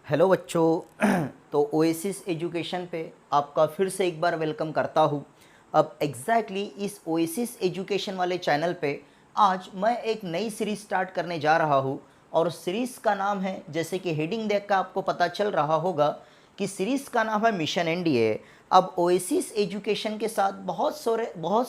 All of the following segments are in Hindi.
हेलो बच्चों। तो ओएसिस एजुकेशन पे आपका फिर से एक बार वेलकम करता हूँ। अब इस ओएसिस एजुकेशन वाले चैनल पे आज मैं एक नई सीरीज़ स्टार्ट करने जा रहा हूँ और सीरीज़ का नाम है, जैसे कि हेडिंग देख कर आपको पता चल रहा होगा कि सीरीज़ का नाम है मिशन एनडीए। अब ओएसिस एजुकेशन के साथ बहुत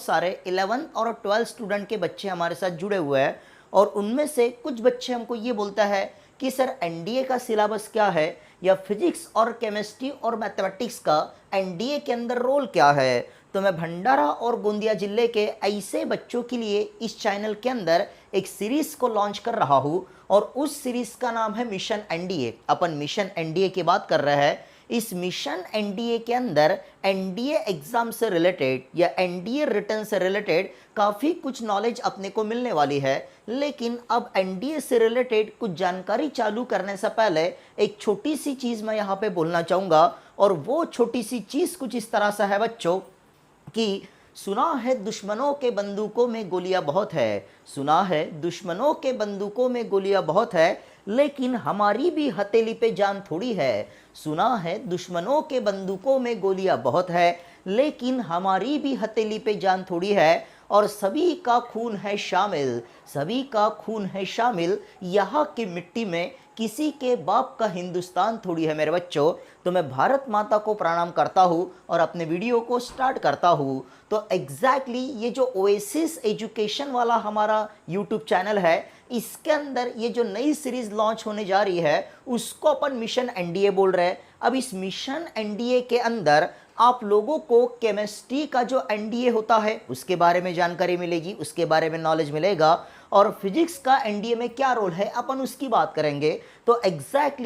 सारे 11th और 12th स्टूडेंट के बच्चे हमारे साथ जुड़े हुए हैं और उनमें से कुछ बच्चे हमको ये बोलता है कि सर एनडीए का सिलेबस क्या है, या फिजिक्स और केमिस्ट्री और मैथमेटिक्स का एनडीए के अंदर रोल क्या है। तो मैं भंडारा और गोंदिया जिले के ऐसे बच्चों के लिए इस चैनल के अंदर एक सीरीज को लॉन्च कर रहा हूँ और उस सीरीज का नाम है मिशन एनडीए। अपन मिशन एनडीए की बात कर रहे हैं। इस मिशन एनडीए के अंदर एनडीए एग्जाम से रिलेटेड या एनडीए रिटर्न से रिलेटेड काफ़ी कुछ नॉलेज अपने को मिलने वाली है। लेकिन अब एनडीए से रिलेटेड कुछ जानकारी चालू करने से पहले एक छोटी सी चीज़ मैं यहाँ पे बोलना चाहूँगा, और वो छोटी सी चीज़ कुछ इस तरह से है बच्चों कि सुना है दुश्मनों के बंदूकों में गोलियां बहुत है, सुना है दुश्मनों के बंदूकों में गोलियां बहुत है, लेकिन हमारी भी हथेली पे जान थोड़ी है। सुना है दुश्मनों के बंदूकों में गोलियां बहुत है, लेकिन हमारी भी हथेली पे जान थोड़ी है, और सभी का खून है शामिल, सभी का खून है शामिल यहाँ की मिट्टी में, किसी के बाप का हिंदुस्तान थोड़ी है मेरे बच्चों। तो मैं भारत माता को प्रणाम करता हूँ और अपने वीडियो को स्टार्ट करता हूँ। तो ये जो ओएसिस एजुकेशन वाला हमारा यूट्यूब चैनल है, इसके अंदर ये जो नई सीरीज लॉन्च होने जा रही है उसको अपन मिशन एनडीए बोल रहे हैं। अब इस मिशन एनडीए के अंदर आप लोगों को केमिस्ट्री का जो एनडीए होता है उसके बारे में जानकारी मिलेगी, उसके बारे में नॉलेज मिलेगा, और फिजिक्स का एनडीए में क्या रोल है अपन उसकी बात करेंगे। तो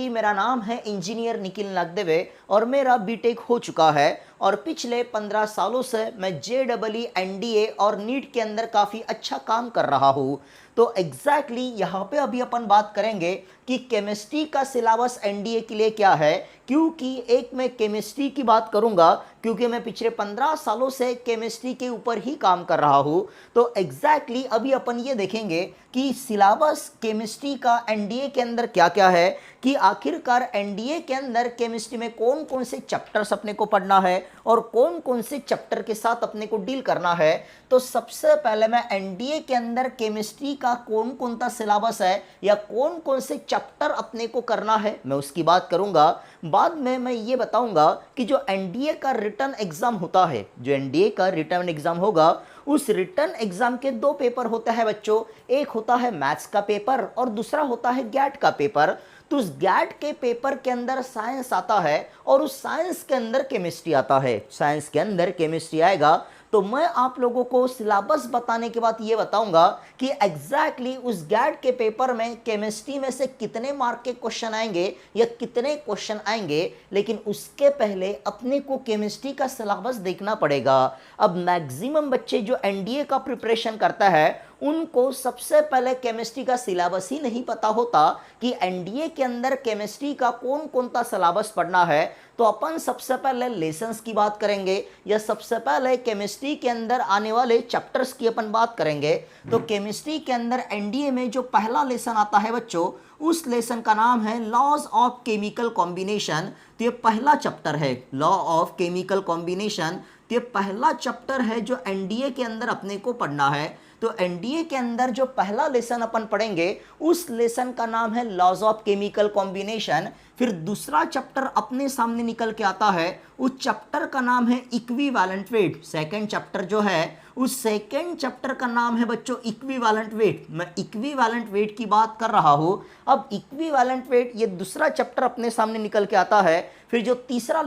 मेरा नाम है इंजीनियर निखिल नागदेवे और मेरा बीटेक हो चुका है और पिछले 15 सालों से मैं जेईई एनडीए और नीट के अंदर काफ़ी अच्छा काम कर रहा हूँ। तो यहाँ पे अभी अपन बात करेंगे कि केमिस्ट्री का सिलेबस एनडीए के लिए क्या है, क्योंकि एक मैं केमिस्ट्री की बात करूंगा क्योंकि मैं पिछले 15 सालों से केमिस्ट्री के ऊपर ही काम कर रहा हूं। तो अभी अपन ये देखेंगे कि सिलेबस केमिस्ट्री का एनडीए के अंदर क्या क्या है, कि आखिरकार एनडीए के अंदर केमिस्ट्री में कौन कौन से चैप्टर्स अपने को पढ़ना है और कौन कौन से चैप्टर के साथ अपने को डील करना है। तो सबसे पहले मैं एनडीए के अंदर केमिस्ट्री का कौन कौन सा सिलेबस है या कौन कौन से चैप्टर अपने को करना है मैं उसकी बात करूंगा। बाद में मैं ये बताऊंगा कि जो एनडीए का रिटर्न एग्जाम होता है, जो एनडीए का रिटर्न एग्जाम होगा, उस रिटर्न एग्जाम के दो पेपर होते हैं बच्चों। एक होता है मैथ्स का पेपर और दूसरा होता है गैट का पेपर। तो उस गैट के पेपर के अंदर साइंस आता है और उस साइंस के अंदर केमिस्ट्री आता है, साइंस के अंदर केमिस्ट्री आएगा। तो मैं आप लोगों को सिलेबस बताने के बाद ये बताऊंगा कि उस गैट के पेपर में केमिस्ट्री में से कितने मार्क के क्वेश्चन आएंगे या कितने क्वेश्चन आएंगे। लेकिन उसके पहले अपने को केमिस्ट्री का सिलेबस देखना पड़ेगा। अब मैक्सिमम बच्चे जो एनडीए का प्रिपरेशन करता है उनको सबसे पहले केमिस्ट्री का सिलेबस ही नहीं पता होता कि एनडीए के अंदर केमिस्ट्री का कौन कौन सा सिलेबस पढ़ना है। तो अपन सबसे पहले लेसन्स की बात करेंगे या सबसे पहले केमिस्ट्री के अंदर आने वाले चैप्टर्स की अपन बात करेंगे। तो केमिस्ट्री के अंदर एनडीए में जो पहला लेसन आता है बच्चों, उस लेसन का नाम है लॉज ऑफ केमिकल कॉम्बिनेशन। तो ये पहला चैप्टर है, लॉ ऑफ केमिकल कॉम्बिनेशन। तो ये पहला चैप्टर है जो एनडीए के अंदर अपने को पढ़ना है। तो एनडीए के अंदर जो पहला लेसन अपन पढ़ेंगे उस लेसन का नाम है लॉज ऑफ केमिकल कॉम्बिनेशन। फिर दूसरा चैप्टर अपने सामने निकल के आता है, उस चैप्टर का नाम है इक्विवेलेंट वेट। सेकंड चैप्टर जो है उस सेकंड चैप्टर का नाम है बच्चों इक्विवेलेंट वेट। मैं इक्विवेलेंट वेट की बात कर रहा हूं। अब इक्विवेलेंट वेट ये दूसरा चैप्टर अपने सामने निकल के आता है। फिर जो तीसरा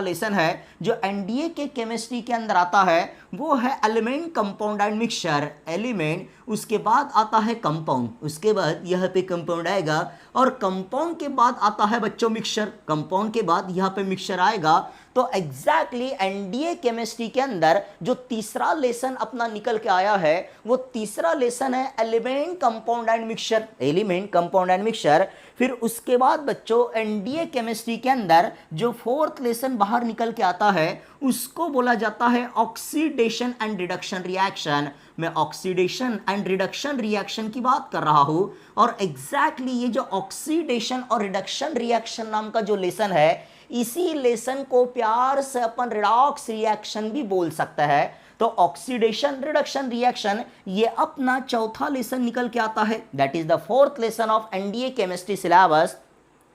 लेसन है जो एनडीए के केमिस्ट्री के अंदर आता है वो है element, compound and mixture. Element, उसके बाद आता है कंपाउंड, उसके बाद यहाँ पे कंपाउंड आएगा और कंपाउंड के बाद आता है बच्चों मिक्सचर, कंपाउंड के बाद यहाँ पे मिक्सचर आएगा। तो एग्जैक्टली एनडीए केमिस्ट्री के अंदर जो तीसरा लेसन अपना निकल के आया है वो तीसरा लेसन है element compound and mixture, element compound and mixture. फिर उसके बाद बच्चों एनडीए केमिस्ट्री के अंदर जो फोर्थ लेसन बाहर निकल के आता है उसको बोला जाता है ऑक्सीडेशन एंड रिडक्शन रिएक्शन। मैं ऑक्सीडेशन एंड रिडक्शन रिएक्शन की बात कर रहा हूं और एग्जैक्टली ये जो ऑक्सीडेशन और रिडक्शन रिएक्शन नाम का जो लेसन है इसी लेसन को प्यार से अपन रिडॉक्स रिएक्शन भी बोल सकता है। तो ऑक्सीडेशन रिडक्शन रिएक्शन ये अपना चौथा लेसन निकल के आता है, that is the fourth lesson of NDA chemistry syllabus.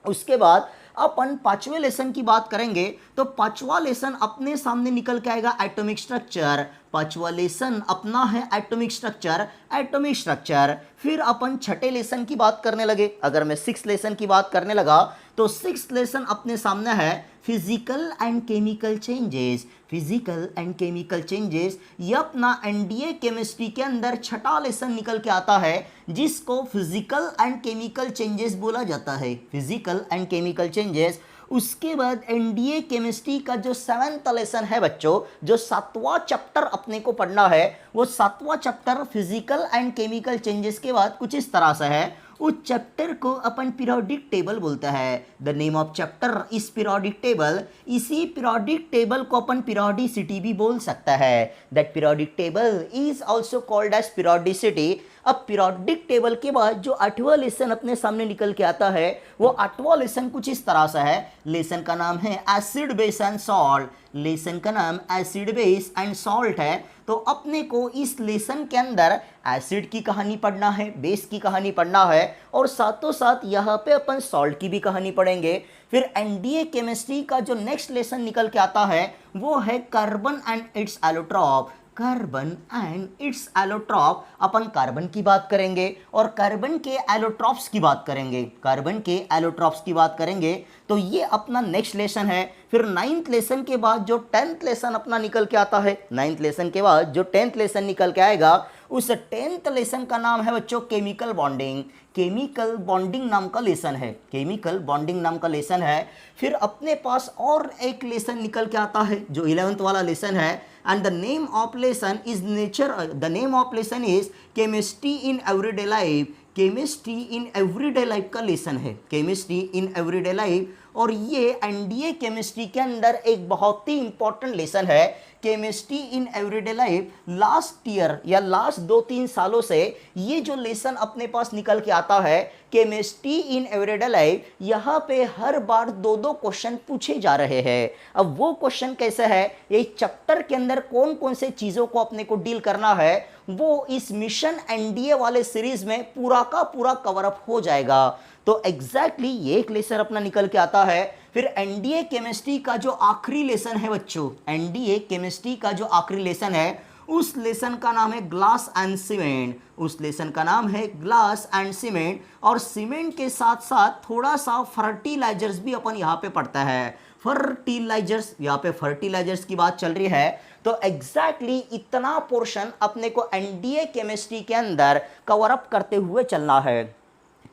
उसके बाद अपन पांचवें लेसन की बात करेंगे तो पांचवा लेसन अपने सामने निकल के आएगा एटॉमिक स्ट्रक्चर। पांचवा लेसन अपना है एटॉमिक स्ट्रक्चर, एटॉमिक स्ट्रक्चर। फिर अपन छठे लेसन की बात करने लगे, अगर मैं सिक्स लेसन की बात करने लगा तो सिक्स लेसन अपने सामने है physical and chemical changes, physical and chemical changes. ये अपना एनडीए केमिस्ट्री के अंदर छठा लेसन निकल के आता है जिसको फिजिकल एंड केमिकल चेंजेस बोला जाता है, फिजिकल एंड केमिकल चेंजेस। उसके बाद एनडीए केमिस्ट्री का जो सेवेंथ लेसन है बच्चों, जो सातवां चैप्टर अपने को पढ़ना है वो सातवां chapter physical and chemical changes के बाद कुछ इस तरह से है। उस चैप्टर को अपन पीरियोडिक टेबल बोलता है, the name of chapter is periodic table. इसी पीरियोडिक टेबल को अपन पीरियोडिसिटी भी बोल सकता है, that periodic table is also called as periodicity. अब पीरियोडिक टेबल के बाद जो आठवां लेसन अपने सामने निकल के आता है वो आठवां लेसन कुछ इस तरह से है। लेसन का नाम है acid base and salt, lesson का नाम एसिड बेस एंड सॉल्ट है। तो अपने को इस लेसन के अंदर एसिड की कहानी पढ़ना है, बेस की कहानी पढ़ना है और साथों साथ यहाँ पे अपन सॉल्ट की भी कहानी पढ़ेंगे। फिर एनडीए केमिस्ट्री का जो नेक्स्ट लेसन निकल के आता है वो है carbon and it's allotrope, carbon and it's allotrope. Upon carbon की बात करेंगे और कार्बन के एलोट्रॉप्स की बात करेंगे, कार्बन के एलोट्रॉप्स की बात करेंगे। तो ये अपना नेक्स्ट लेसन है। फिर नाइन्थ लेसन के बाद जो टेंथ लेसन अपना निकल के आता है, नाइन्थ लेसन के बाद जो टेंथ लेसन निकल के आएगा उस टेंथ लेसन का नाम है बच्चों केमिकल बॉन्डिंग, केमिकल बॉन्डिंग नाम का लेसन है, केमिकल बॉन्डिंग नाम का लेसन है। फिर अपने पास और एक लेसन निकल के आता है जो 11th वाला लेसन है and the name of lesson is nature, the name of lesson is chemistry in everyday life, chemistry in everyday life का लेसन है, केमिस्ट्री इन एवरीडे लाइफ। और ये एनडीए केमिस्ट्री के अंदर एक बहुत ही इंपॉर्टेंट लेसन है, chemistry in everyday life. Last year या लास्ट 2-3 सालों से ये जो लेसन अपने पास निकल के आता है केमिस्ट्री इन एवरीडे लाइफ, यहाँ पे हर बार 2-2 क्वेश्चन पूछे जा रहे हैं। अब वो क्वेश्चन कैसे है, ये चैप्टर के अंदर कौन कौन से चीज़ों को अपने को डील करना है वो इस मिशन एनडीए वाले सीरीज में पूरा का पूरा कवर अप हो जाएगा। तो एग्जैक्टली ये एक लेसन अपना निकल के आता है। फिर एनडीए केमिस्ट्री का जो आखिरी लेसन है बच्चों, एनडीए केमिस्ट्री का जो आखिरी लेसन है उस लेसन का नाम है ग्लास एंड सीमेंट, उस लेसन का नाम है ग्लास एंड सीमेंट। और सीमेंट के साथ साथ थोड़ा सा फर्टिलाइजर्स भी अपन यहाँ पे पढ़ता है, फर्टिलाइजर्स, यहाँ पे फर्टिलाइजर्स की बात चल रही है। तो एग्जैक्टली इतना पोर्शन अपने को एनडीए केमिस्ट्री के अंदर कवर अप करते हुए चलना है।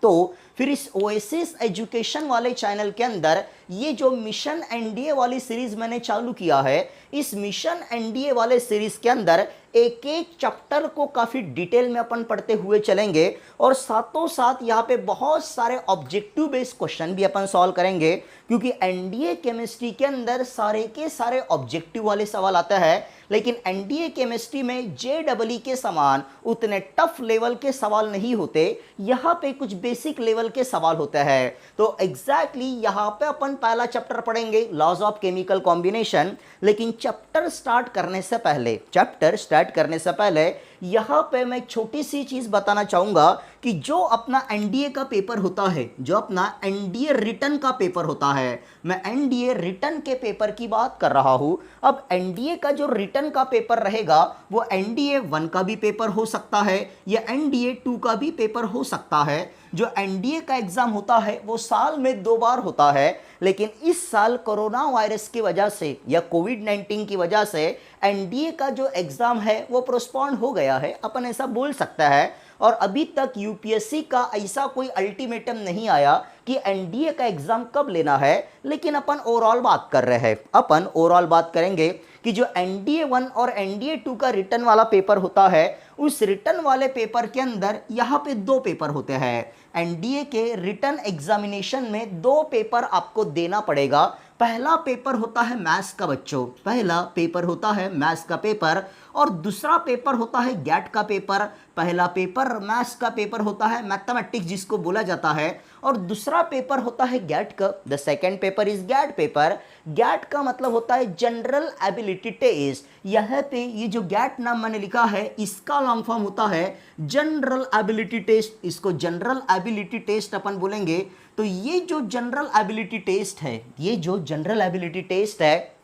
तो फिर इस ओएसिस एजुकेशन वाले चैनल के अंदर ये जो मिशन एनडीए वाली सीरीज मैंने चालू किया है, इस मिशन एनडीए वाले सीरीज के अंदर एक एक चैप्टर को काफ़ी डिटेल में अपन पढ़ते हुए चलेंगे और साथों साथ यहाँ पे बहुत सारे ऑब्जेक्टिव बेस्ड क्वेश्चन भी अपन सॉल्व करेंगे, क्योंकि एनडीए केमिस्ट्री के अंदर सारे के सारे ऑब्जेक्टिव वाले सवाल आते हैं। लेकिन एनडीए केमिस्ट्री में जेईई के समान उतने टफ लेवल के सवाल नहीं होते, यहाँ पे कुछ बेसिक लेवल के सवाल होते हैं। तो एग्जैक्टली यहाँ पे अपन पहला चैप्टर पढ़ेंगे लॉज ऑफ केमिकल कॉम्बिनेशन। लेकिन चैप्टर स्टार्ट करने से पहले यहाँ पे मैं एक छोटी सी चीज़ बताना चाहूँगा कि जो अपना एनडीए का पेपर होता है, जो अपना एनडीए रिटन का पेपर होता है, मैं एनडीए रिटन के पेपर की बात कर रहा हूँ। अब एनडीए का जो रिटन का पेपर रहेगा वो एनडीए 1 का भी पेपर हो सकता है या एनडीए 2 का भी पेपर हो सकता है। जो एनडीए का एग्ज़ाम होता है वो साल में 2 बार होता है, लेकिन इस साल कोरोना वायरस की वजह से या कोविड-19 की वजह से एनडीए का जो एग्ज़ाम है वो पोस्टपोन हो गया है, अपन ऐसा बोल सकता है। और अभी तक यूपीएससी का ऐसा कोई अल्टीमेटम नहीं आया कि एनडीए का एग्जाम कब लेना है, लेकिन अपन ओवरऑल बात कर रहे हैं। अपन ओवरऑल बात करेंगे कि जो एनडीए 1 और एनडीए 2 का रिटर्न वाला पेपर होता है, उस रिटर्न वाले पेपर के अंदर यहाँ पे दो पेपर होते हैं। एनडीए के रिटर्न एग्जामिनेशन में दो पेपर आपको देना पड़ेगा। पहला पेपर होता है मैथ्स का बच्चों, पहला पेपर होता है मैथ्स का पेपर, और दूसरा पेपर होता है गैट का पेपर। पहला पेपर मैथ्स का पेपर होता है, मैथमेटिक्स जिसको बोला जाता है, और दूसरा पेपर होता है गैट का। The second paper is GAT paper. GAT का मतलब होता है जनरल एबिलिटी टेस्ट। यहाँ पे ये जो गैट नाम मैंने लिखा है, इसका लॉन्ग फॉर्म होता है जनरल एबिलिटी टेस्ट। इसको जनरल एबिलिटी टेस्ट अपन बोलेंगे। तो ये जो जनरल एबिलिटी टेस्ट है, ये जो जनरल एबिलिटी टेस्ट है,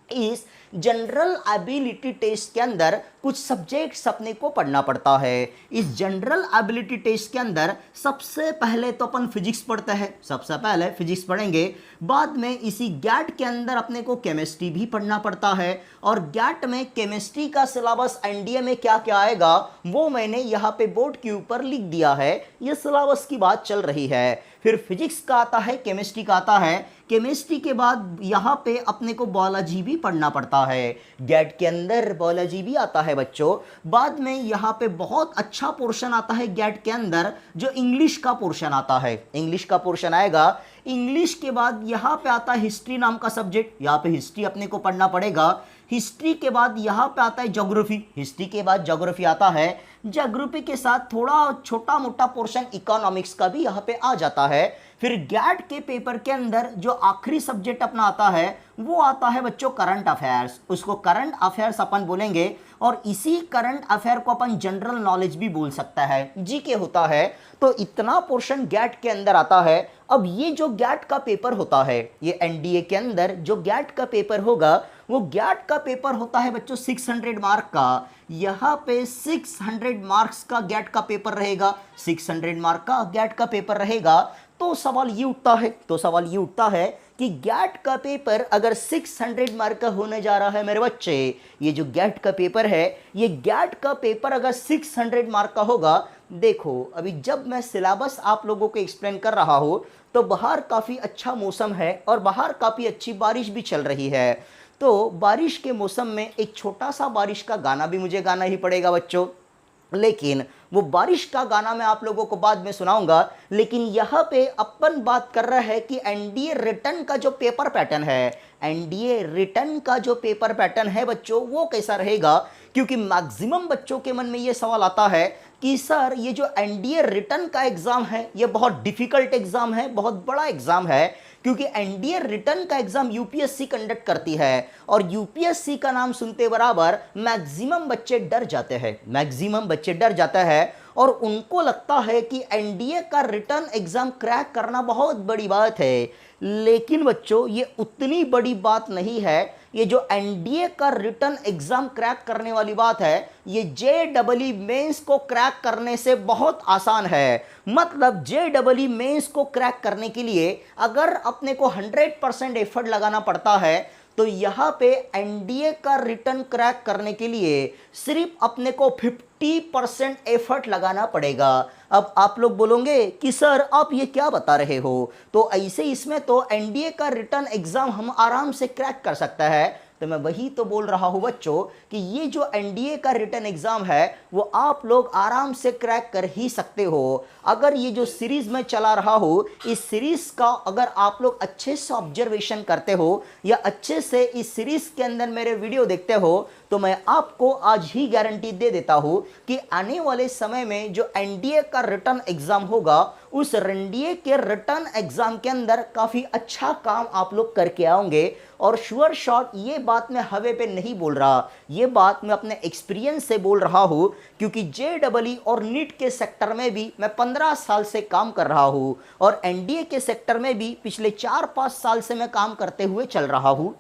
इस जनरल एबिलिटी टेस्ट के अंदर कुछ सब्जेक्ट्स अपने को पढ़ना पड़ता है। इस जनरल एबिलिटी टेस्ट के अंदर सबसे पहले तो अपन फिजिक्स पढ़ते हैं, सबसे पहले फिजिक्स पढ़ेंगे। बाद में इसी गैट के अंदर अपने को केमिस्ट्री भी पढ़ना पड़ता है, और गैट में केमिस्ट्री का सिलेबस एनडीए में क्या क्या आएगा वो मैंने यहाँ पे बोर्ड के ऊपर लिख दिया है। ये सिलेबस की बात चल रही है। फिर फिजिक्स का आता है, केमिस्ट्री का आता है। केमिस्ट्री के बाद यहाँ पे अपने को बायोलॉजी भी पढ़ना पड़ता है। गैट के अंदर बायोलॉजी भी आता है बच्चों। बाद में यहाँ पे बहुत अच्छा पोर्शन आता है गैट के अंदर, जो इंग्लिश का पोर्शन आता है। इंग्लिश का पोर्शन आएगा। इंग्लिश के बाद यहाँ पे आता है हिस्ट्री नाम का सब्जेक्ट, यहाँ पे हिस्ट्री अपने को पढ़ना पड़ेगा। हिस्ट्री के बाद यहाँ पे आता है ज्योग्राफी, हिस्ट्री के बाद ज्योग्राफी आता है। ज्योग्राफी के साथ थोड़ा छोटा मोटा पोर्शन इकोनॉमिक्स का भी यहाँ पे आ जाता है। फिर गैट के पेपर के अंदर जो आखिरी सब्जेक्ट अपना आता है वो आता है बच्चों करंट अफेयर्स। उसको करंट अफेयर्स अपन बोलेंगे, और इसी करंट अफेयर को अपन जनरल नॉलेज भी बोल सकता है, जीके होता है। तो इतना पोर्शन गैट के अंदर आता है। अब ये जो गैट का पेपर होता है, ये एनडीए के अंदर जो गैट का पेपर होगा, वो गैट का पेपर होता है बच्चों 600 मार्क का। यहाँ पे 600 मार्क्स का गैट का पेपर रहेगा, 600 मार्क का गैट का पेपर रहेगा। तो सवाल ये उठता है कि गैट का पेपर अगर 600 मार्क का होने जा रहा है मेरे बच्चे, ये जो गैट का पेपर है, ये गैट का पेपर अगर 600 मार्क का होगा, देखो अभी जब मैं सिलेबस आप लोगों को एक्सप्लेन कर रहा हूँ तो बाहर काफ़ी अच्छा मौसम है और बाहर काफ़ी अच्छी बारिश भी चल रही है। तो बारिश के मौसम में एक छोटा सा बारिश का गाना भी मुझे गाना ही पड़ेगा बच्चों, लेकिन वो बारिश का गाना मैं आप लोगों को बाद में सुनाऊंगा। लेकिन यहाँ पे अपन बात कर रहे हैं कि एनडीए रिटर्न का जो पेपर पैटर्न है, एनडीए रिटर्न का जो पेपर पैटर्न है बच्चों, वो कैसा रहेगा। क्योंकि मैक्सिमम बच्चों के मन में ये सवाल आता है कि सर ये जो एनडीए रिटर्न का एग्ज़ाम है, ये बहुत डिफ़िकल्ट एग्ज़ाम है, बहुत बड़ा एग्ज़ाम है। क्योंकि एनडीए रिटर्न का एग्जाम यूपीएससी कंडक्ट करती है, और यूपीएससी का नाम सुनते बराबर मैक्सिमम बच्चे डर जाते हैं, मैक्सिमम बच्चे डर जाते हैं, और उनको लगता है कि एनडीए का रिटर्न एग्जाम क्रैक करना बहुत बड़ी बात है। लेकिन बच्चों ये उतनी बड़ी बात नहीं है। ये जो एनडीए का रिटर्न एग्जाम क्रैक करने वाली बात है, ये जेईई मेंस को क्रैक करने से बहुत आसान है। मतलब जेईई मेंस को क्रैक करने के लिए अगर अपने को 100% एफर्ट लगाना पड़ता है, तो यहाँ पे एनडीए का रिटर्न क्रैक करने के लिए सिर्फ अपने को 50% एफर्ट लगाना पड़ेगा। अब आप लोग बोलोगे कि सर आप ये क्या बता रहे हो, तो ऐसे इसमें तो एनडीए का रिटर्न एग्जाम हम आराम से क्रैक कर सकता है। तो मैं वही तो बोल रहा हूँ बच्चों कि ये जो एनडीए का रिटर्न एग्जाम है वो आप लोग आराम से क्रैक कर ही सकते हो। अगर ये जो सीरीज मैं चला रहा हूँ, इस सीरीज का अगर आप लोग अच्छे से ऑब्जर्वेशन करते हो या अच्छे से इस सीरीज के अंदर मेरे वीडियो देखते हो, तो मैं आपको आज ही गारंटी दे देता हूँ कि आने वाले समय में जो एनडीए का रिटर्न एग्जाम होगा, उस एनडीए के रिटर्न एग्जाम के अंदर काफ़ी अच्छा काम आप लोग करके आओगे। और श्योर शॉट ये बात मैं हवे पे नहीं बोल रहा, ये बात मैं अपने एक्सपीरियंस से बोल रहा हूँ, क्योंकि जेईई और नीट के सेक्टर में भी मैं 15 साल से काम कर रहा हूँ, और एनडीए के सेक्टर में भी पिछले 4-5 साल से मैं काम करते हुए चल रहा हूँ।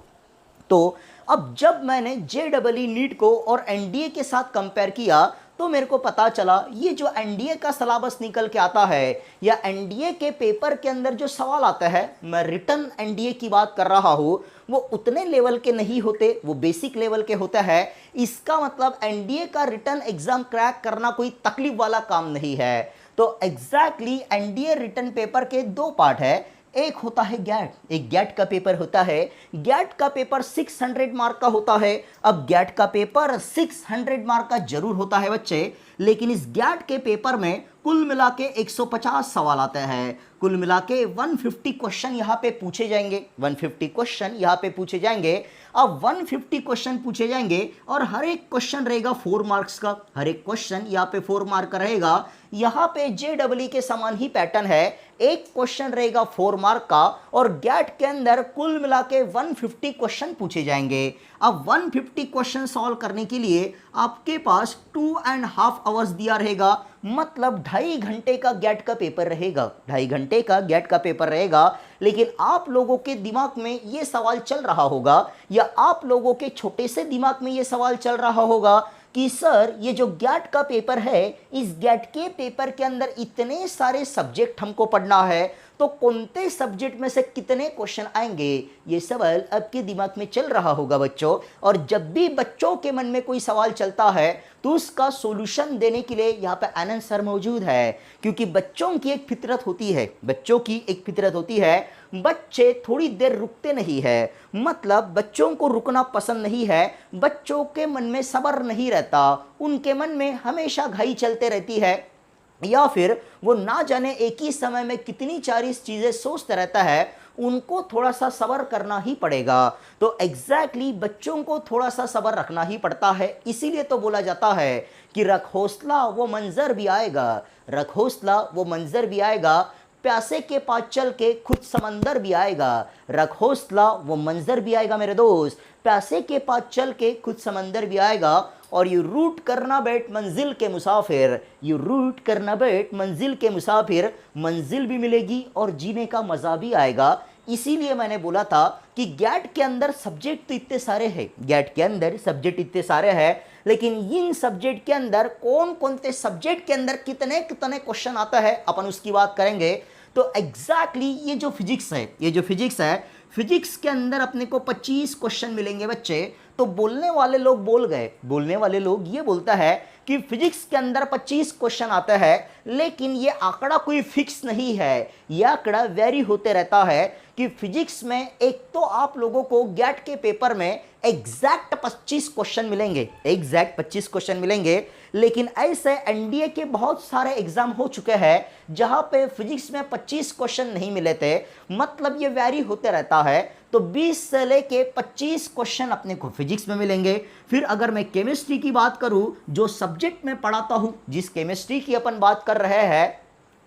तो अब जब मैंने जेईई नीट को और एनडीए के साथ कंपेयर किया, तो मेरे को पता चला ये जो एनडीए का सिलेबस निकल के आता है या एनडीए के पेपर के अंदर जो सवाल आता है, मैं रिटर्न एनडीए की बात कर रहा हूँ, वो उतने लेवल के नहीं होते, वो बेसिक लेवल के होता है। इसका मतलब एनडीए का रिटर्न एग्जाम क्रैक करना कोई तकलीफ वाला काम नहीं है। तो एग्जैक्टली एनडीए रिटर्न पेपर के दो पार्ट है, एक होता है गैट, एक गैट का पेपर होता है। गैट का पेपर 600 मार्क का होता है। अब गैट का पेपर 600 मार्क का जरूर होता है बच्चे, लेकिन इस गैट के पेपर में कुल मिला के 150 सवाल आते हैं। कुल मिला के 150 क्वेश्चन यहाँ पे पूछे जाएंगे, 150 क्वेश्चन यहाँ पे पूछे जाएंगे। अब 150 क्वेश्चन पूछे जाएंगे और हर एक क्वेश्चन रहेगा 4 मार्क्स का, हर एक क्वेश्चन यहाँ पे 4 मार्क का रहेगा। यहाँ पे जेडब्ल्यू के समान ही पैटर्न है, एक क्वेश्चन रहेगा 4 मार्क का और गैट के अंदर कुल मिला के 150 क्वेश्चन पूछे जाएंगे। अब 150 क्वेश्चन सॉल्व करने के लिए आपके पास 2.5 आवर्स दिया रहेगा, मतलब 2.5 घंटे का गैट का पेपर रहेगा, 2.5 घंटे का गैट का पेपर रहेगा। लेकिन आप लोगों के दिमाग में ये सवाल चल रहा होगा या आप लोगों के छोटे से दिमाग में ये सवाल चल रहा होगा कि सर ये जो गैट का पेपर है, इस गैट के पेपर के अंदर इतने सारे सब्जेक्ट हमको पढ़ना है, तो कौन से सब्जेक्ट में से कितने क्वेश्चन आएंगे, ये सवाल आपके दिमाग में चल रहा होगा बच्चों। और जब भी बच्चों के मन में कोई सवाल चलता है तो उसका सॉल्यूशन देने के लिए यहाँ पे आनंद सर मौजूद है, क्योंकि बच्चों की एक फितरत होती है, बच्चों की एक फितरत होती है, बच्चे थोड़ी देर रुकते नहीं है, मतलब बच्चों को रुकना पसंद नहीं है, बच्चों के मन में सब्र नहीं रहता, उनके मन में हमेशा घाई चलते रहती है, या फिर वो ना जाने एक ही समय में कितनी 40 चीज़ें सोचता रहता है, उनको थोड़ा सा सब्र करना ही पड़ेगा। तो एग्जैक्टली बच्चों को थोड़ा सा सब्र रखना ही पड़ता है। इसीलिए तो बोला जाता है कि रख हौसला वो मंजर भी आएगा, रख हौसला वो मंजर भी आएगा, प्यासे के पास चल के खुद समंदर भी आएगा, रख हौसला वो मंजर भी आएगा मेरे दोस्त, प्यासे के पास चल के खुद समंदर भी आएगा। और यू रूट करना बैठ मंजिल के मुसाफिर, यू रूट करना बैठ मंजिल के मुसाफिर, मंजिल भी मिलेगी और जीने का मज़ा भी आएगा। इसीलिए मैंने बोला था कि गैट के अंदर सब्जेक्ट तो इतने सारे हैं, गैट के अंदर सब्जेक्ट इतने सारे हैं, लेकिन इन सब्जेक्ट के अंदर कौन कौन से सब्जेक्ट के अंदर कितने कितने क्वेश्चन आता है अपन उसकी बात करेंगे। तो एग्जैक्टली ये जो फिजिक्स है, ये जो फिजिक्स है, फिजिक्स के अंदर अपने को 25 क्वेश्चन मिलेंगे बच्चे। तो बोलने वाले लोग बोल गए, बोलने वाले लोग ये बोलता है कि फिजिक्स के अंदर 25 क्वेश्चन आता है, लेकिन ये आंकड़ा कोई फिक्स नहीं है, यह आंकड़ा वेरी होते रहता है कि फिजिक्स में एक तो आप लोगों को गैट के पेपर में एग्जैक्ट 25 क्वेश्चन मिलेंगे, एग्जैक्ट 25 क्वेश्चन मिलेंगे, लेकिन ऐसे एनडीए के बहुत सारे एग्जाम हो चुके हैं जहां पे फिजिक्स में 25 क्वेश्चन नहीं मिले थे, मतलब ये वेरी होते रहता है। तो 20 से लेके 25 क्वेश्चन अपने को फिजिक्स में मिलेंगे। फिर अगर मैं केमिस्ट्री की बात करूं, जो सब्जेक्ट में पढ़ाता हूं, जिस केमिस्ट्री की अपन बात कर रहे हैं,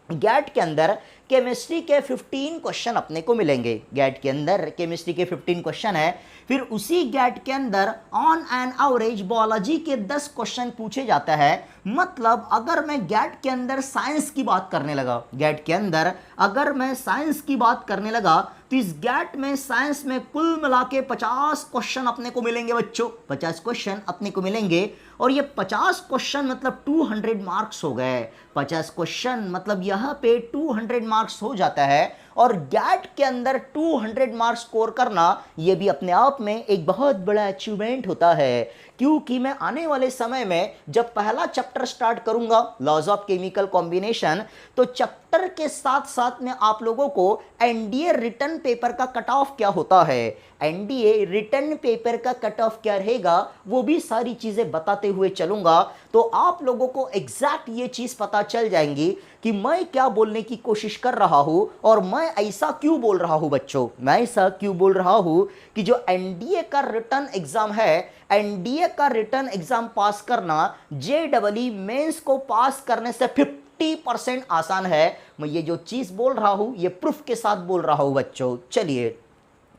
गैट के अंदर केमिस्ट्री के 15 क्वेश्चन अपने को मिलेंगे, गैट के अंदर केमिस्ट्री के 15 क्वेश्चन है। फिर उसी गैट के अंदर ऑन एन एवरेज बायोलॉजी के 10 क्वेश्चन पूछे जाते हैं। मतलब अगर मैं गैट के अंदर साइंस की बात करने लगा, गैट के अंदर अगर मैं साइंस की बात करने लगा, तो इस गैट में साइंस में कुल मिला के 50 क्वेश्चन अपने को मिलेंगे बच्चों, 50 क्वेश्चन अपने को मिलेंगे। और ये 50 क्वेश्चन मतलब 200 मार्क्स हो गए, 50 क्वेश्चन मतलब यहाँ पे 200 मार्क्स हो जाता है। और गैट के अंदर 200 मार्क्स स्कोर करना ये भी अपने आप में एक बहुत बड़ा अचीवमेंट होता है, क्योंकि मैं आने वाले समय में जब पहला चैप्टर स्टार्ट करूंगा लॉज ऑफ केमिकल कॉम्बिनेशन, तो चैप्टर के साथ साथ में आप लोगों को एनडीए रिटर्न पेपर का कट ऑफ क्या होता है, एनडीए रिटर्न पेपर का कट ऑफ क्या रहेगा, वो भी सारी चीज़ें बताते हुए चलूंगा। तो आप लोगों को एग्जैक्ट ये चीज़ पता चल जाएंगी कि मैं क्या बोलने की कोशिश कर रहा हूँ और मैं ऐसा क्यों बोल रहा हूँ बच्चों, मैं ऐसा क्यों बोल रहा हूँ कि जो एनडीए का रिटर्न एग्जाम है, एनडीए का रिटर्न एग्जाम पास करना जेडब्ल्यू मेंस को पास करने से 50% आसान है। मैं ये जो चीज़ बोल रहा हूँ ये प्रूफ के साथ बोल रहा हूँ बच्चों। चलिए,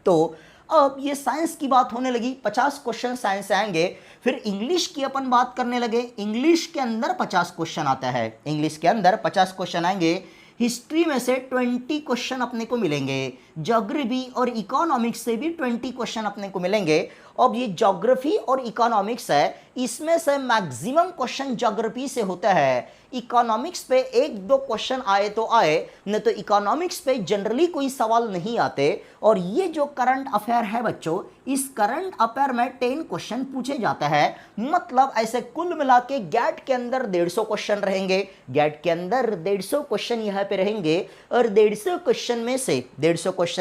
तो अब ये साइंस की बात होने लगी, 50 क्वेश्चन साइंस से आएंगे। फिर इंग्लिश की अपन बात करने लगे, इंग्लिश के अंदर 50 क्वेश्चन आता है, इंग्लिश के अंदर 50 क्वेश्चन आएंगे। हिस्ट्री में से 20 क्वेश्चन अपने को मिलेंगे, ज्योग्राफी और इकोनॉमिक्स से भी 20 क्वेश्चन अपने को मिलेंगे। अब ये ज्योग्राफी और इकोनॉमिक्स है, इसमें से मैक्सिमम क्वेश्चन ज्योग्राफी से होता है। इकोनॉमिक्स पे एक दो क्वेश्चन आए तो आए, न तो इकोनॉमिक्स पे जनरली कोई सवाल नहीं आते। और ये जो करंट अफेयर है बच्चों, इस करंट अफेयर में 10 क्वेश्चन पूछे जाते हैं। मतलब ऐसे कुल मिला के गैट के अंदर 150 क्वेश्चन रहेंगे, गैट के अंदर 150 क्वेश्चन यहाँ पे रहेंगे। और 150 क्वेश्चन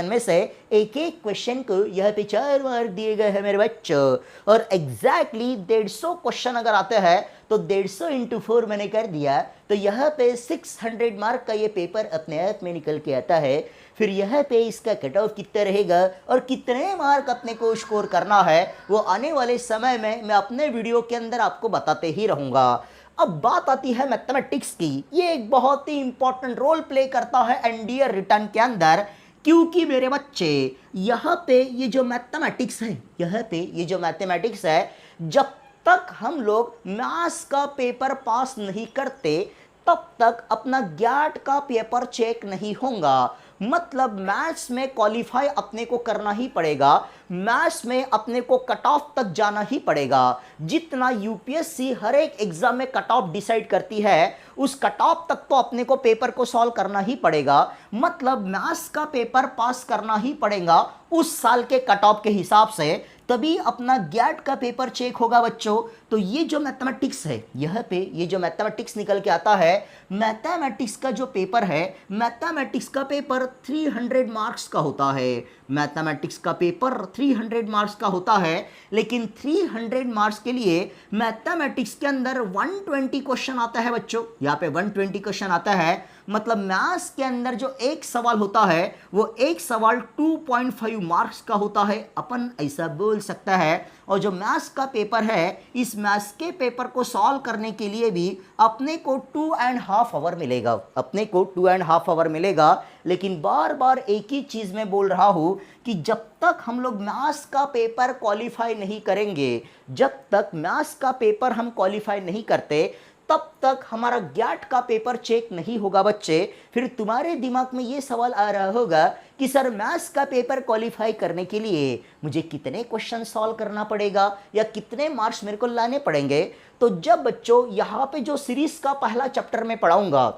में से एक एक क्वेश्चन को यहाँ पे 4 मार्क दिए गए हैं मेरे बच्चों। और एग्जैक्टली 150 क्वेश्चन अगर आते हैं तो 150 इंटू 4 मैंने कर दिया, तो यहाँ पे 600 मार्क का ये पेपर अपने आप में निकल के आता है। फिर यहाँ पे इसका कट ऑफ कितना रहेगा और कितने मार्क अपने को स्कोर करना है, वो आने वाले समय में मैं अपने वीडियो के अंदर आपको बताते ही रहूँगा। अब बात आती है मैथमेटिक्स की। ये एक बहुत ही इंपॉर्टेंट रोल प्ले करता है एनडीए रिटर्न के अंदर, क्योंकि मेरे बच्चे यहाँ पे ये जो मैथमेटिक्स है, यहाँ पे ये जो मैथमेटिक्स है, जब तक हम लोग मैथ्स का पेपर पास नहीं करते तब तक अपना ज्ञात का पेपर चेक नहीं होगा। मतलब मैथ्स में क्वालिफाई अपने को करना ही पड़ेगा, मैथ्स में अपने को कट ऑफ तक जाना ही पड़ेगा। जितना यूपीएससी हर एक एग्जाम में कट ऑफ डिसाइड करती है, उस कट ऑफ तक तो अपने को पेपर को सॉल्व करना ही पड़ेगा। मतलब मैथ्स का पेपर पास करना ही पड़ेगा उस साल के कट ऑफ के हिसाब से, तभी अपना गैट का पेपर चेक होगा बच्चों। तो ये जो मैथमेटिक्स है, यहाँ पे ये जो मैथमेटिक्स निकल के आता है, मैथमेटिक्स का जो पेपर है, मैथमेटिक्स का पेपर 300 मार्क्स का होता है। मैथमेटिक्स का पेपर 300 मार्क्स का होता है, लेकिन 300 मार्क्स के लिए मैथमेटिक्स के अंदर 120 क्वेश्चन आता है बच्चों। यहाँ पे 120 क्वेश्चन आता है। मतलब मैथ्स के अंदर जो एक सवाल होता है, वो एक सवाल 2.5 मार्क्स का होता है, अपन ऐसा बोल सकता है। और जो मैथ्स का पेपर है, इस मैथ्स के पेपर को सॉल्व करने के लिए भी अपने को 2.5 आवर मिलेगा, अपने को 2.5 आवर मिलेगा। लेकिन बार बार एक ही चीज़ मैं बोल रहा हूँ कि जब तक हम लोग मैथ्स का पेपर क्वालिफाई नहीं करेंगे, जब तक मैथ्स का पेपर हम क्वालिफाई नहीं करते, तब तक हमारा गैट का पेपर चेक नहीं होगा बच्चे। फिर तुम्हारे दिमाग में ये सवाल आ रहा होगा कि सर मैथ्स का पेपर क्वालिफाई करने के लिए मुझे कितने क्वेश्चन सॉल्व करना पड़ेगा या कितने मार्क्स मेरे को लाने पड़ेंगे। तो जब बच्चों यहाँ पे जो सीरीज का पहला चैप्टर में पढ़ाऊंगा,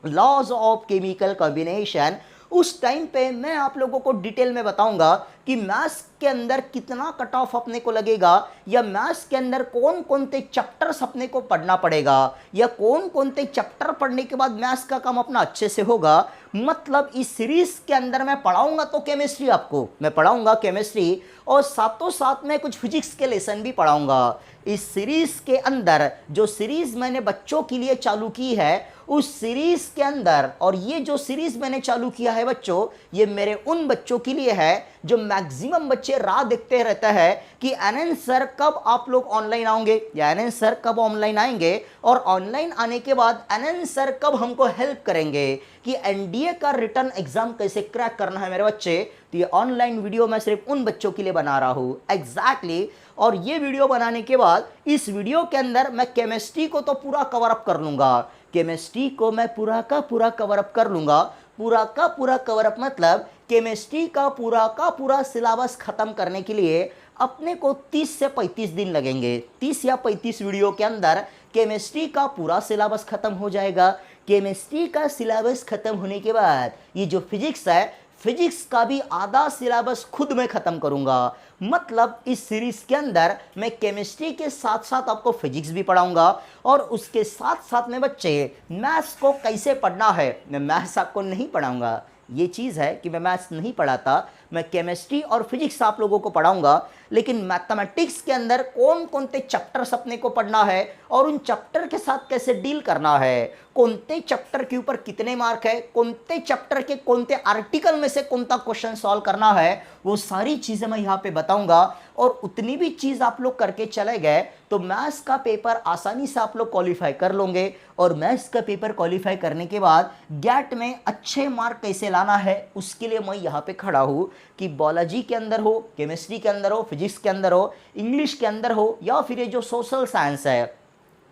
लॉज ऑफ केमिकल कॉम्बिनेशन, उस टाइम पे मैं आप लोगों को डिटेल में बताऊंगा कि मैथ्स के अंदर कितना कट ऑफ अपने को लगेगा, या मैथ्स के अंदर कौन कौन से चैप्टर्स अपने को पढ़ना पड़ेगा, या कौन कौन से चैप्टर पढ़ने के बाद मैथ्स का काम अपना अच्छे से होगा। मतलब इस सीरीज के अंदर मैं पढ़ाऊंगा तो केमिस्ट्री, आपको मैं पढ़ाऊंगा केमिस्ट्री, और साथों साथ में कुछ फिजिक्स के लेसन भी पढ़ाऊंगा। इस सीरीज के अंदर जो सीरीज मैंने बच्चों के लिए चालू की है, उस सीरीज के अंदर, और ये जो सीरीज मैंने चालू किया है बच्चों, ये मेरे उन बच्चों के लिए है जो मैक्सिमम बच्चे राह देखते रहते हैं कि एनएन सर कब आप लोग ऑनलाइन आओगे, या एनएन सर कब ऑनलाइन आएंगे, और ऑनलाइन आने के बाद एनएन सर कब हमको हेल्प करेंगे कि एनडीए का रिटर्न एग्जाम कैसे क्रैक करना है मेरे बच्चे। तो ये ऑनलाइन वीडियो मैं सिर्फ उन बच्चों के लिए बना रहा हूँ एग्जैक्टली। और ये वीडियो बनाने के बाद इस वीडियो के अंदर मैं केमिस्ट्री को तो पूरा कवर अप कर लूँगा, केमिस्ट्री को मैं पूरा का पूरा कवर अप कर लूँगा। पूरा का पूरा कवर अप मतलब केमिस्ट्री का पूरा सिलेबस खत्म करने के लिए अपने को 30 से 35 दिन लगेंगे। 30 या 35 वीडियो के अंदर केमिस्ट्री का पूरा सिलेबस खत्म हो जाएगा। केमिस्ट्री का सिलेबस खत्म होने के बाद ये जो फिजिक्स है, फिजिक्स का भी आधा सिलेबस खुद में ख़त्म करूंगा। मतलब इस सीरीज के अंदर मैं केमिस्ट्री के साथ साथ आपको फिजिक्स भी पढ़ाऊंगा, और उसके साथ साथ में बच्चे मैथ्स को कैसे पढ़ना है, मैं मैथ्स आपको नहीं पढ़ाऊंगा। ये चीज़ है कि मैं मैथ्स नहीं पढ़ाता, मैं केमिस्ट्री और फिजिक्स आप लोगों को पढ़ाऊंगा। लेकिन मैथमेटिक्स के अंदर कौन कौन से चैप्टर्स अपने को पढ़ना है और उन चैप्टर के साथ कैसे डील करना है, कौन से चैप्टर के ऊपर कितने मार्क है, कौन से चैप्टर के कौन से आर्टिकल में से कौन सा क्वेश्चन सॉल्व करना है, वो सारी चीज़ें मैं यहाँ पे बताऊंगा। और उतनी भी चीज़ आप लोग करके चले गए तो मैथ्स का पेपर आसानी से आप लोग क्वालिफाई कर लोगे। और मैथ्स का पेपर क्वालिफाई करने के बाद गैट में अच्छे मार्क कैसे लाना है, उसके लिए मैं यहाँ पे खड़ा हूँ कि बायोलॉजी के अंदर हो, केमिस्ट्री के अंदर हो, फिजिक्स के अंदर हो, इंग्लिश के अंदर हो, या फिर ये जो सोशल साइंस है,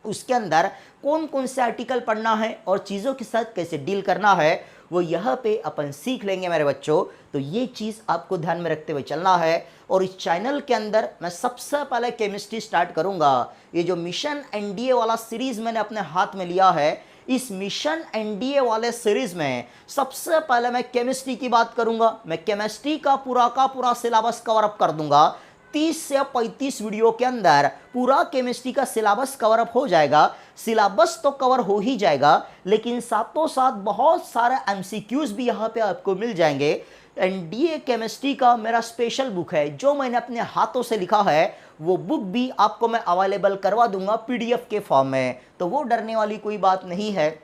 उसके अंदर कौन कौन से आर्टिकल पढ़ना है और चीज़ों के साथ कैसे डील करना है वो यहाँ पे अपन सीख लेंगे मेरे बच्चों। तो ये चीज़ आपको ध्यान में रखते हुए चलना है। और इस चैनल के अंदर मैं सबसे पहले केमिस्ट्री स्टार्ट करूँगा। ये जो मिशन एनडीए वाला सीरीज़ मैंने अपने हाथ में लिया है, इस मिशन एनडीए वाले सीरीज में सबसे पहले मैं केमिस्ट्री की बात करूंगा। मैं केमिस्ट्री का पूरा सिलेबस कवर अप कर दूंगा। 30 से 35 वीडियो के अंदर पूरा केमिस्ट्री का सिलेबस कवर अप हो जाएगा। सिलेबस तो कवर हो ही जाएगा, लेकिन साथों साथ बहुत सारे एमसीक्यूज भी यहाँ पे आपको मिल जाएंगे। एनडीए केमिस्ट्री का मेरा स्पेशल बुक है जो मैंने अपने हाथों से लिखा है, वो बुक भी आपको मैं अवेलेबल करवा दूंगा पीडीएफ के फॉर्म में, तो वो डरने वाली कोई बात नहीं है।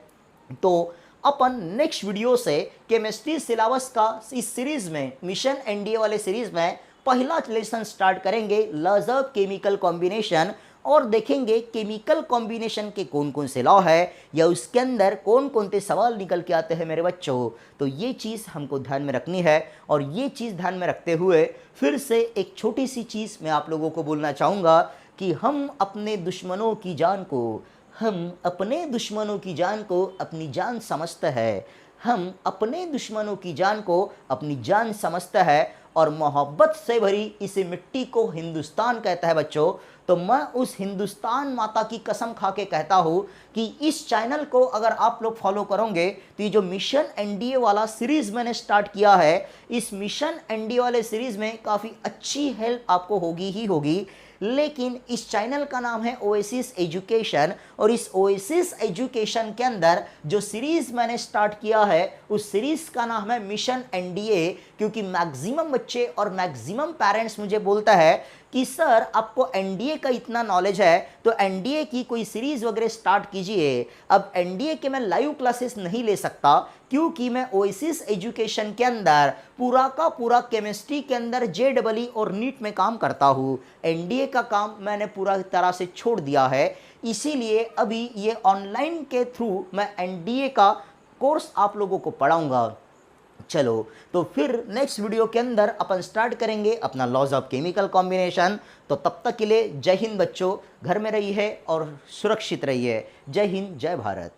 तो अपन नेक्स्ट वीडियो से केमिस्ट्री सिलेबस का इस सीरीज में, मिशन एनडीए वाले सीरीज में पहला लेसन स्टार्ट करेंगे, लॉज ऑफ केमिकल कॉम्बिनेशन, और देखेंगे केमिकल कॉम्बिनेशन के कौन कौन से लॉ है या उसके अंदर कौन कौन से सवाल निकल के आते हैं मेरे बच्चों। तो ये चीज़ हमको ध्यान में रखनी है। और ये चीज़ ध्यान में रखते हुए फिर से एक छोटी सी चीज़ मैं आप लोगों को बोलना चाहूँगा कि हम अपने दुश्मनों की जान को अपनी जान समझते हैं। हम अपने दुश्मनों की जान को अपनी जान समझते हैं और मोहब्बत से भरी इस मिट्टी को हिंदुस्तान कहता है बच्चों। तो मैं उस हिंदुस्तान माता की कसम खा के कहता हूँ कि इस चैनल को अगर आप लोग फॉलो करोगे तो ये जो मिशन एनडीए वाला सीरीज़ मैंने स्टार्ट किया है, इस मिशन एनडीए वाले सीरीज़ में काफ़ी अच्छी हेल्प आपको होगी ही होगी। लेकिन इस चैनल का नाम है ओएसिस एजुकेशन, और इस ओएसिस एजुकेशन के अंदर जो सीरीज़ मैंने स्टार्ट किया है उस सीरीज़ का नाम है मिशन एनडीए। क्योंकि मैक्सिमम बच्चे और मैक्सिमम पेरेंट्स मुझे बोलता है कि सर आपको एनडीए का इतना नॉलेज है तो एनडीए की कोई सीरीज़ वगैरह स्टार्ट कीजिए। अब एनडीए के मैं लाइव क्लासेस नहीं ले सकता क्योंकि मैं ओएसिस एजुकेशन के अंदर पूरा का पूरा केमिस्ट्री के अंदर जेडबलई और नीट में काम करता हूँ। एनडीए का काम मैंने पूरा तरह से छोड़ दिया है, इसीलिए अभी ये ऑनलाइन के थ्रू मैं एनडीए का कोर्स आप लोगों को पढ़ाऊँगा। चलो तो फिर नेक्स्ट वीडियो के अंदर अपन स्टार्ट करेंगे अपना लॉज ऑफ केमिकल कॉम्बिनेशन। तो तब तक के लिए जय हिंद बच्चों, घर में रहिए और सुरक्षित रहिए। जय हिंद, जय भारत।